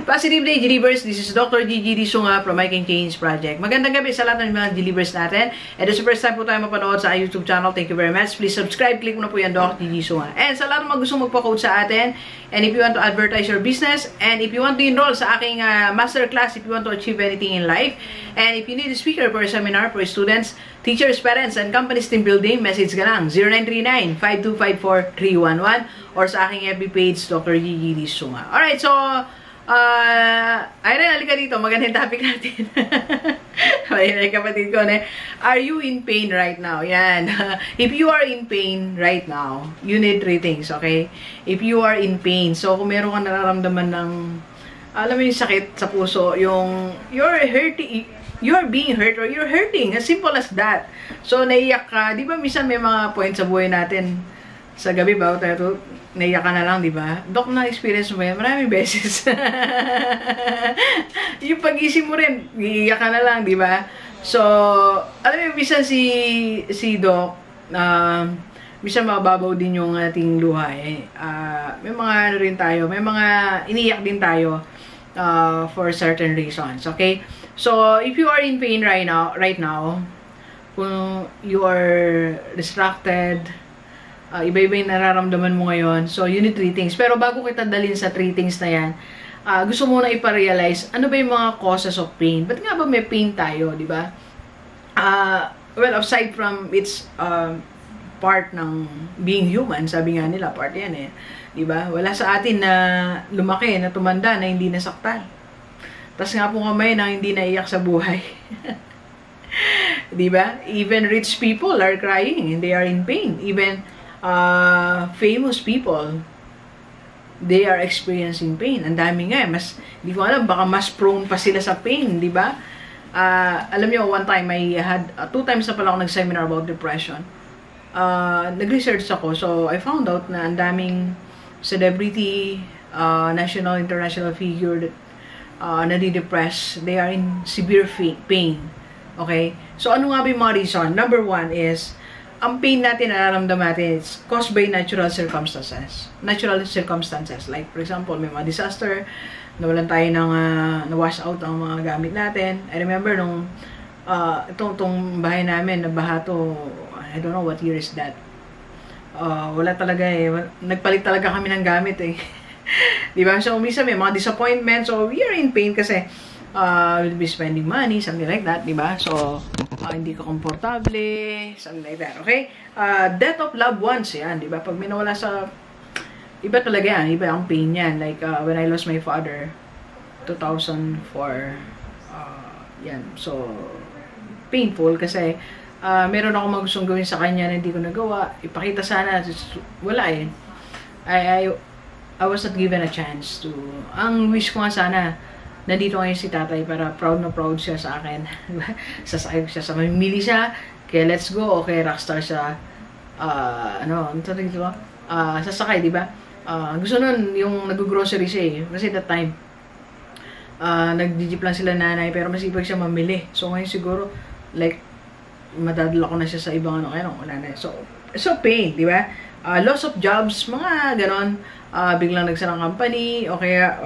Positive Day, Gilibers. This is Dr. Gigi Sunga from I Can Change Project. Magandang gabi sa lahat ng mga Gilibers natin. And this is the first time po tayo mapanood sa YouTube channel. Thank you very much. Please subscribe. Click mo na po yan, Dr. Gigi Sunga. And sa lahat ng mga gustong magpa-code sa atin, and if you want to advertise your business, and if you want to enroll sa aking masterclass, if you want to achieve anything in life, and if you need a speaker for a seminar for students, teachers, parents, and companies team building, message ka lang 0939-5254-311 or sa aking FB page, Dr. Gigi Sunga. Alright, so, Irene, halika dito. Magandang topic natin. Ay, kapatid ko, ne? Are you in pain right now? Yan. If you are in pain right now, you need 3 things, okay? If you are in pain, so kung meron kang nararamdaman ng, alam mo yung sakit sa puso, yung, you're hurting, you're being hurt or you're hurting. As simple as that. So, naiyak ka. Di ba, minsan may mga points sa buhay natin sa gabi ba, tayo naiyak ka na lang, di ba? Dok, na-experience mo yan maraming beses. Yung pag-isip mo rin, iiyak ka na lang, di ba? So, alam mo, minsan si Doc, minsan mababaw din yung ating luha, eh. May mga ano rin tayo, may mga iniyak din tayo for certain reasons, okay? So, if you are in pain right now, kung you are distracted, iba-iba yung nararamdaman mo ngayon. So, you need 3 things. Pero bago kita dalhin sa 3 things na yan, gusto mo na iparealize, ano ba yung mga causes of pain? Ba't nga ba may pain tayo, di ba? Well, aside from its part ng being human, sabi nga nila, part yan eh. Di ba? Wala sa atin na lumaki, na tumanda, na hindi nasaktan. Tas nga po kamay na hindi naiyak sa buhay. Di ba? Even rich people are crying, they are in pain. Even famous people, they are experiencing pain. Ang dami nga, di ko alam, baka mas prone pa sila sa pain, di ba? Alam niyo, one time, I had, 2 times na pala ako nag-seminar about depression. Nag-research ako, so I found out na ang daming celebrity, national, international figure that nadi-depress, they are in severe pain. Okay? So, ano nga ba yung mga reason? Number 1 is, ang pain natin, nararamdaman natin, is caused by natural circumstances. Natural circumstances. Like, for example, may mga disaster, nawalan tayo ng, na-wash out ang mga gamit natin. I remember nung, itong bahay namin, nabaha to, I don't know what year is that. Wala talaga eh. Nagpalit talaga kami ng gamit eh. Diba? So, umisa may mga disappointment. So, we are in pain kasi, we'll be spending money, something like that, diba? So, hindi ka komportable, something like that, okay? Death of loved ones, yan, diba? Pag minawala sa, iba talaga yan, iba ang pain yan. Like, when I lost my father, 2004, yan, so, painful kasi, meron ako magustong gawin sa kanya na hindi ko nagawa, ipakita sana, wala eh. I was not given a chance to, ang wish ko nga sana, nandito ngayon si tatay para proud na proud siya sa akin. Sasakay siya sa mamimili siya. Kaya let's go. Okay, rockstar siya. Ano ito dito? Sasakay, di ba? Gusto nun yung nag-grocery siya eh. Kasi that time, nag-jeep lang sila nanay pero masipag siya mamili. So ngayon siguro, like, madadala ko na siya sa ibang ano. Kaya wala na. So pain, di ba? Loss of jobs, mga ganon. Biglang nagsarang company, o kaya,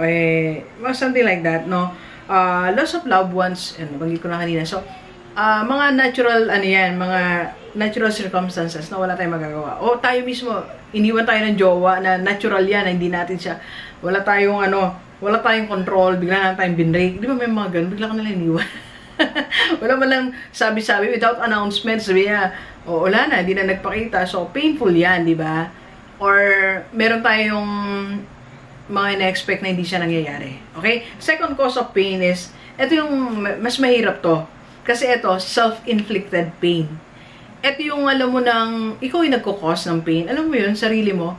something like that, no? Loss of loved ones, nabanggit ko na kanina. So, mga natural, mga natural circumstances na wala tayong magagawa. O tayo mismo, iniwan tayo ng jowa na natural yan, na hindi natin siya, wala tayong, wala tayong control, bigla na tayong binrake. Di ba may mga ganun? Bigla ka nalang iniwan. Wala man lang sabi-sabi, without announcement, sabi niya, wala na, hindi na nagpakita. So, painful yan, di ba? Or meron tayong mga ina-expect na hindi siya nangyayari. Okay? Second cause of pain is, ito yung mas mahirap to. Kasi ito, self-inflicted pain. Ito yung alam mo nang, ikaw yung nagkukos ng pain. Alam mo yun, sarili mo.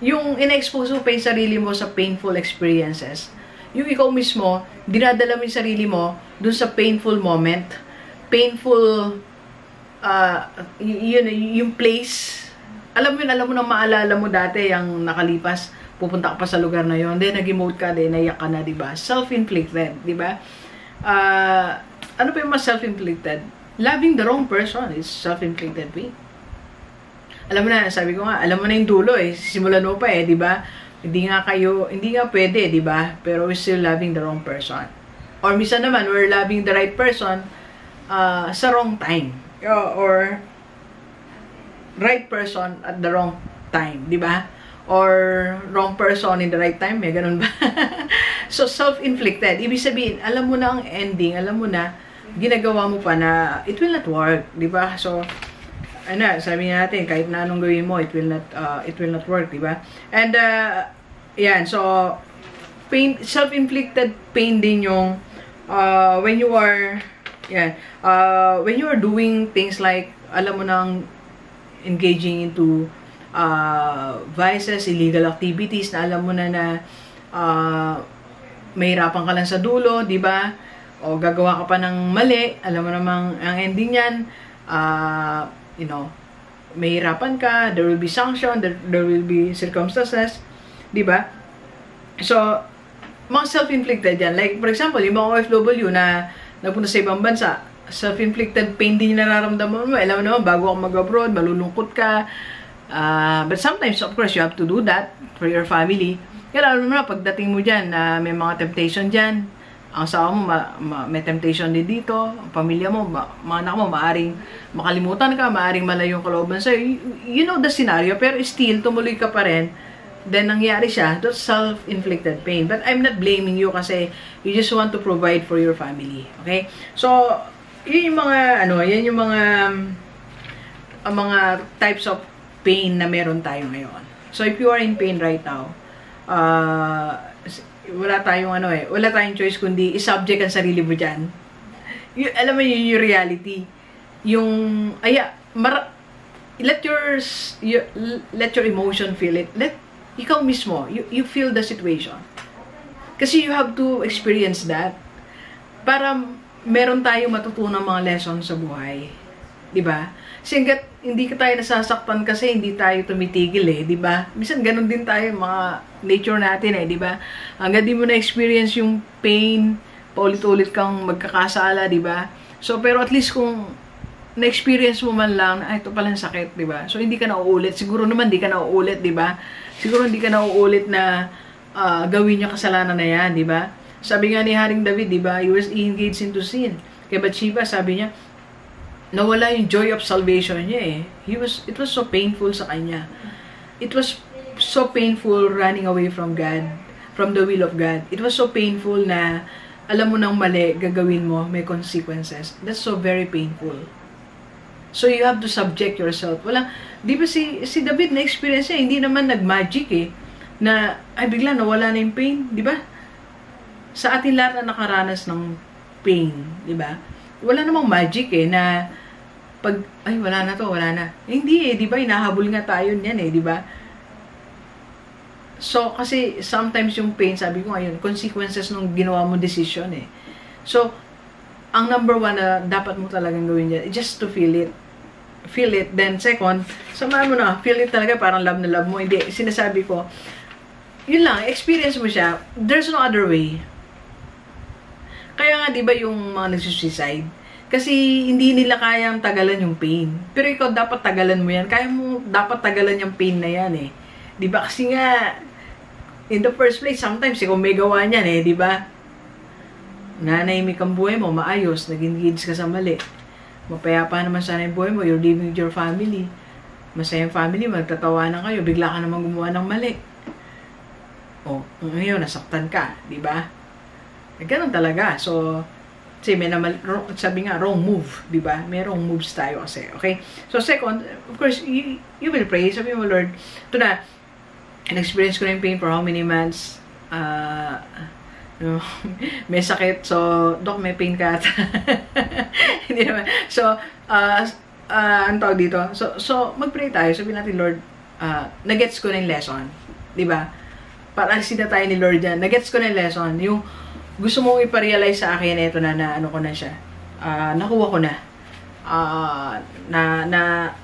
Yung ina-expose mo pa yung sarili mo sa painful experiences. Yung ikaw mismo, dinadala mo yung sarili mo dun sa painful moment. Painful, yung place. Alam mo nang maalala mo dati yung nakalipas, pupunta ka pa sa lugar na yon, then nag-emote ka, then naiyak ka na, diba? Self-inflicted, diba? Ano pa yung mas self-inflicted? Loving the wrong person is self-inflicted pain. Alam mo na, sabi ko nga, alam mo na yung dulo eh, simulan mo pa eh, diba? hindi nga pwede, di ba? Pero we're still loving the wrong person. Or minsan naman, we're loving the right person sa wrong time. Or right person at the wrong time, di ba? Or wrong person in the right time, may ganun ba? So, self-inflicted. Ibig sabihin, alam mo na ang ending, alam mo na, ginagawa mo pa na, it will not work, di ba? So, sabi natin, kahit na anong gawin mo, it will not work, di ba? And, yan, so, pain, self-inflicted pain din yung, when you are doing things like, alam mo nang engaging into vices, illegal activities, na alam mo na mahirapan ka lang sa dulo, di ba? O gagawa ka pa ng mali, alam mo namang ang ending niyan, mahirapan ka, there will be sanction, there will be circumstances, di ba? So, mga self-inflicted yan. Like, for example, yung mga OFW na nagpunta sa ibang bansa, self-inflicted pain din yung nararamdaman mo. Alam mo naman, bago ako mag-abroad, malulungkot ka. But sometimes, of course, you have to do that for your family. Kaya alam mo na, pagdating mo dyan, may mga temptation dyan. Ang asawa mo, may temptation din dito. Ang pamilya mo, mga anak mo, maaring makalimutan ka, maaring malayo yung kalooban sa'yo. You know the scenario, pero still, tumuloy ka pa rin. Then, nangyari siya, that's self-inflicted pain. But I'm not blaming you kasi you just want to provide for your family. Okay? So, yun yung mga, yan yung mga types of pain na meron tayo ngayon. So, if you are in pain right now, wala tayong choice kundi i-subject ang sarili mo dyan. Alam mo yun yung reality. Let your emotion feel it. Ikaw mismo, you feel the situation. Kasi you have to experience that para meron tayong matutunan mga lessons sa buhay. Diba? Kasi hanggat hindi ka tayo nasasaktan kasi hindi tayo tumitigil diba? Minsan ganun din tayo, mga nature natin diba? Hanggat di mo na-experience yung pain, paulit-ulit kang magkakasala, diba? So, pero at least kung na-experience mo man lang, ito palang sakit, diba? So, hindi ka na uulit. Siguro naman, hindi ka na uulit, diba? Siguro hindi ka na uulit na gawin niya kasalanan na yan, diba? Sabi nga ni Haring David, diba? He was engaged into sin. Kaya Bathsheba, sabi niya, nawala yung joy of salvation niya It was so painful sa kanya. It was so painful running away from God, from the will of God. It was so painful na alam mo nang mali, gagawin mo, may consequences. That's so very painful. So you have to subject yourself. Di ba si David na-experience niya, hindi naman nag-magic na bigla nawala na yung pain, di ba? Sa atin lahat na nakaranas ng pain, di ba? Wala namang magic na pag, wala na to, wala na. Hindi di ba? Hinahabol nga tayo niyan di ba? So, kasi sometimes yung pain, sabi ko ngayon, consequences ng ginawa mo decision So, ang number one na dapat mo talagang gawin dyan, just to feel it. Feel it. Then, second, samahan mo na, feel it talaga, parang love na love mo. Hindi, sinasabi ko, yun lang, experience mo siya. There's no other way. Kaya nga, di ba yung mga nagsusuicide? Kasi hindi nila kayang tagalan yung pain. Pero ikaw, dapat tagalan mo yan. Kaya mo, dapat tagalan yung pain na yan Di ba? Kasi nga, in the first place, sometimes ikaw may gawa niyan di ba? Nanahimik ang buhay mo, maayos, nag-engage ka sa mali. Mapayapa naman sana yung buhay mo, you're living with your family. Masayang family, magtatawanan kayo, bigla ka naman gumawa ng mali. Ngayon, nasaktan ka, di ba? Ganun talaga. So, kasi sabi nga, wrong move, di ba? May wrong moves tayo kasi, okay? So, second, of course, you will pray. Sabi mo, Lord, ito na, in-experience ko na yung pain for how many months? May sakit, so, Dok, may pain ka ata. Hindi naman. So, ang tawag dito? So mag-pray tayo. Sabihin natin, Lord, nagets ko na yung lesson. Diba? Para alisin na tayo ni Lord dyan. Nagets ko na yung lesson. Yung gusto mong iparealize sa akin, ito na ano ko na siya. Nakuha ko na.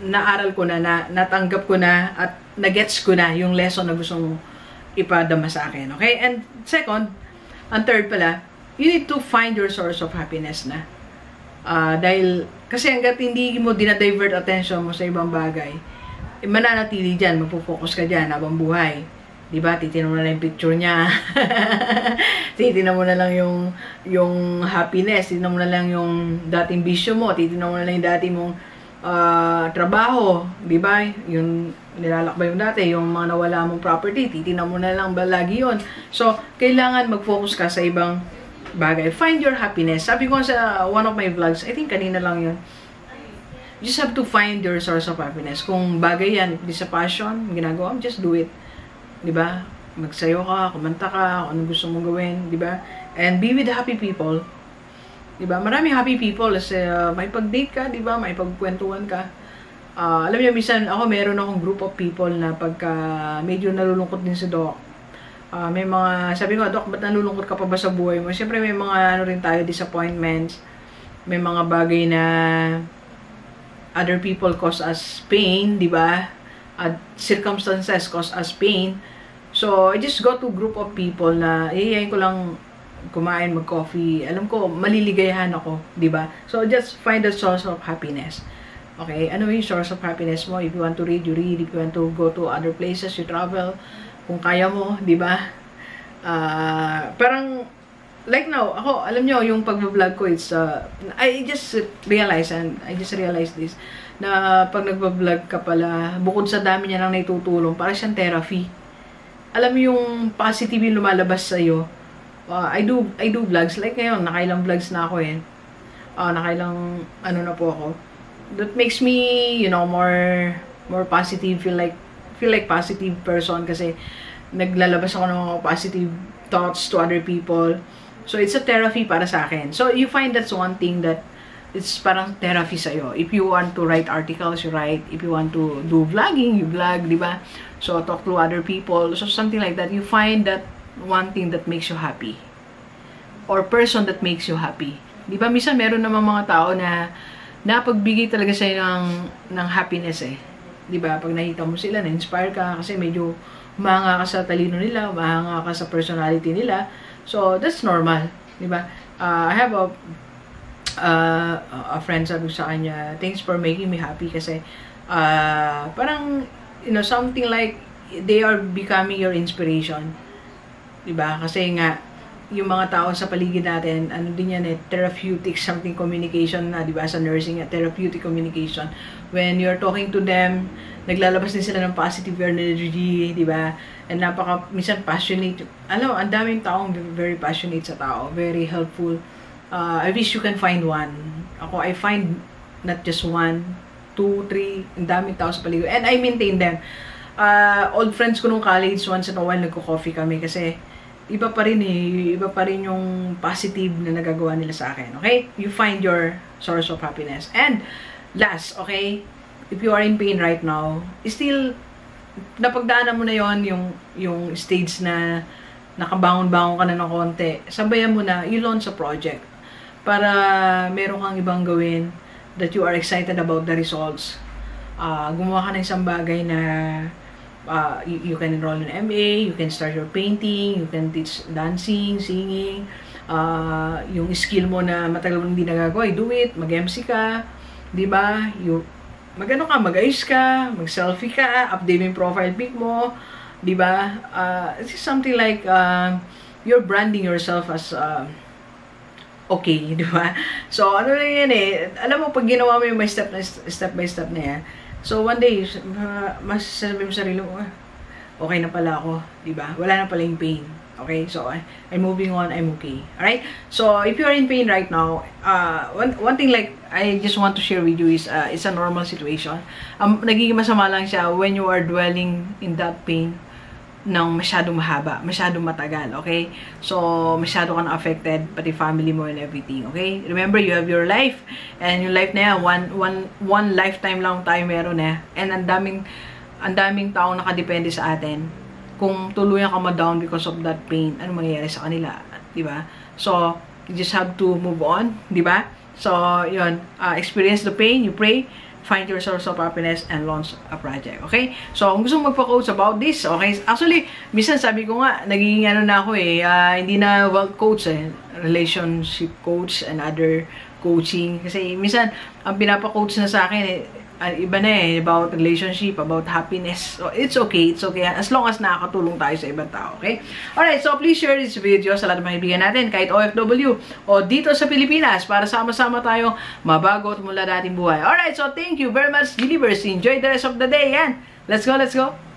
Naaral ko na, natanggap ko na, at nagets ko na yung lesson na gusto mong ipadama sa akin. Okay? And second, ang third pala, you need to find your source of happiness na. Dahil, kasi hanggat hindi mo dinadivert attention mo sa ibang bagay, mananatili dyan, magpo-focus ka dyan habang buhay. Diba? Titignan mo na lang yung picture niya. Titignan mo na lang yung happiness. Titignan mo na lang yung dating bisyo mo. Titignan mo na lang yung dating mong trabaho. Diba? Yung nilalakbay mo dati, yung mga nawala mong property. Titignan mo na lang ba lagi yun. So, kailangan mag-focus ka sa ibang bagay. Find your happiness. Sabi ko sa one of my vlogs, I think kanina lang yun. You just have to find your source of happiness. Kung bagay yan, if it's a passion, ginagawa mo, just do it. Diba? Magsayo ka, kumanta ka, kung ano gusto mong gawin, diba? And be with happy people. Diba? Maraming happy people kasi may pag-date ka, diba? May pagkwentuhan ka. Alam niyo, minsan ako meron akong group of people na pagka medyo nalulungkot din si Doc. May mga, sabi ko, Doc, ba't nalulungkot ka pa ba sa buhay mo? Siyempre may mga ano rin tayo, disappointments. May mga bagay na other people cause us pain, diba? At circumstances cause us pain. So, I just go to group of people na iyayin ko lang kumain, mag-coffee. Alam ko, maliligayahan ako, di ba? So, just find a source of happiness. Okay? Ano yung source of happiness mo? If you want to read, you read. If you want to go to other places, you travel. Kung kaya mo, di ba? Parang, like now, ako, alam nyo, yung pag-vlog ko, it's, I just realized this, na pag nag-vlog ka pala, bukod sa dami niya lang naitutulong, para siyang therapy. Alam mo yung positive yung lumalabas sa'yo. I do vlogs. Like ngayon, nakailang vlogs na ako eh. Nakailang, ano na po ako. That makes me, you know, more positive, feel like positive person kasi naglalabas ako ng mga positive thoughts to other people. So, it's a therapy para sa akin. So, you find that's one thing that it's parang therapy sa'yo. If you want to write articles, you write. If you want to do vlogging, you vlog, di ba? So, talk to other people. So, something like that. You find that one thing that makes you happy. Or person that makes you happy. Di ba? Minsan, meron namang mga tao na napagbigay talaga sa'yo ng happiness eh. Di ba? Pag nakita mo sila, na-inspire ka kasi medyo umahanga ka sa talino nila, umahanga ka sa personality nila. So, that's normal. Di ba? I have a friend sabi sa kanya, thanks for making me happy kasi parang, you know, something like they are becoming your inspiration. Diba? Kasi nga, yung mga tao sa paligid natin, ano din yan eh, therapeutic something communication na, diba? Sa nursing, therapeutic communication. When you're talking to them, naglalabas din sila ng positive energy, diba? And minsan passionate. Alam mo, ang daming taong very passionate sa tao, very helpful. I wish you can find one. Ako, I find not just 1, 2, 3, ang daming tao sa paligid. And I maintain them. Old friends ko nung college, once in a while, nagko-coffee kami kasi iba pa rin eh. Iba pa rin yung positive na nagagawa nila sa akin. Okay? You find your source of happiness. And last, okay? If you are in pain right now, still, napagdaanan mo na yon yung stage na nakabangon-bangon ka na ng konti. Sabayan mo na, you launch a project para meron kang ibang gawin that you are excited about the results. Gumawa ka ng isang bagay na you can enroll in MA, you can start your painting, you can teach dancing, singing, yung skill mo na matagal mo hindi nagagawa, do it, mag-MC ka, di ba? Mag-ano ka, mag-ayos ka, mag-selfie ka, update yung profile pic mo, di ba? It's something like you're branding yourself as okay, di ba? So, ano na yan eh, alam mo, pag ginawa mo yung step by step na yan, so, one day, masasabi mo sa sarili mo, okay na pala ako, diba? Wala na pala yung pain. Okay? So, I'm moving on, I'm okay. Alright? So, if you are in pain right now, one thing like, I just want to share with you is, it's a normal situation. Nagiging masama lang siya when you are dwelling in that pain ng masyadong mahaba, masyadong matagal, okay? So, masyado ka na affected, pati family mo and everything, okay? Remember, you have your life, and yung life na yan, one lifetime lang tayo meron eh. And ang daming taong nakadepende sa atin. Kung tuluyan ka ma-down because of that pain, ano mangyayari sa kanila, di ba? So, you just have to move on, di ba? So, yun, experience the pain, you pray, find your source of happiness, and launch a project. Okay? So, kung gusto mong magpa-coach about this, okay? Actually, minsan sabi ko nga, naging ano na ako eh, hindi na wealth coach eh, relationship coach and other coaching. Kasi minsan, ang pinapa-coach na sa akin eh, iba na eh, about relationship, about happiness. So, it's okay. As long as nakakatulong tayo sa ibang tao, okay? Alright, so please share this video sa lahat ng mga kaibigan natin, kahit OFW o dito sa Pilipinas, para sama-sama tayo mabago at mula dating buhay. Alright, so thank you very much, Gilivers. Enjoy the rest of the day, yan. Let's go, let's go.